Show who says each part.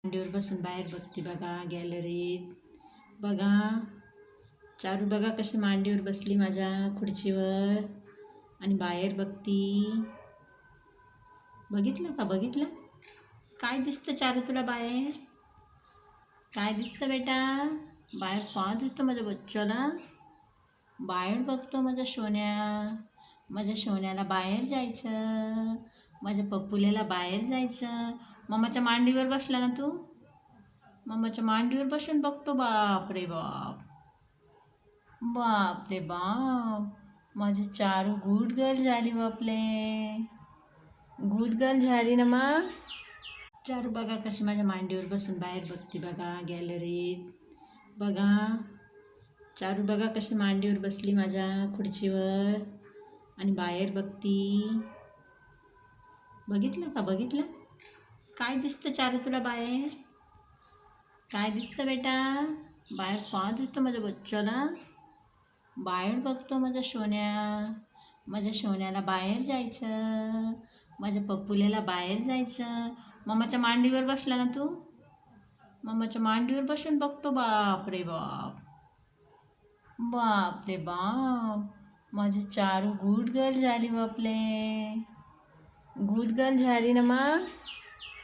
Speaker 1: मांडीवर बसून बाहेर बघते बघा गॅलरीत. बघा चारू, बघा कशी मांडीवर बसली माझ्या खुर्चीवर आणि बाहेर बघती. बघितलं का? बघितलं काय दिसतं चारू तुला बाहेर? काय दिसतं बेटा? बाहेर काय दिसतं माझ्या बच्चाला? बाहेर बघतो माझा सोन्या. माझ्या सोन्याला बाहेर जायचं, माझ्या पप्पुल्याला बाहेर जायचं. मम्माच्या मांडीवर बसला ना तू? मम्माच्या मांडीवर बसून बघतो. बाप रे बाप, बाप रे बाप, माझी चारू गुड गर्ल झाली बापले. गुड गर्ल झाली ना मग. चारू बघा कशी माझ्या मांडीवर बसून बाहेर बघते बघा गॅलरीत. बघा चारू, बघा कशी मांडीवर बसली माझ्या खुर्चीवर आणि बाहेर बघती. बघितलं का? बघितलं काय दिसतं चारू तुला बाहेर? काय दिसतं बेटा? बाहेर काय दिसतं माझ्या बच्चाला? बाहेर बघतो माझा सोन्या. माझ्या सोन्याला बाहेर जायचं, माझ्या पप्पुल्याला बाहेर जायचं. मम्माच्या मांडीवर बसला ना तू? मम्माच्या मांडीवर बसून बघतो. बाप रे बाप, बाप रे बाप, माझी चारू गुड गर्ल झाली बापले. गुड गर्ल झाली ना मग.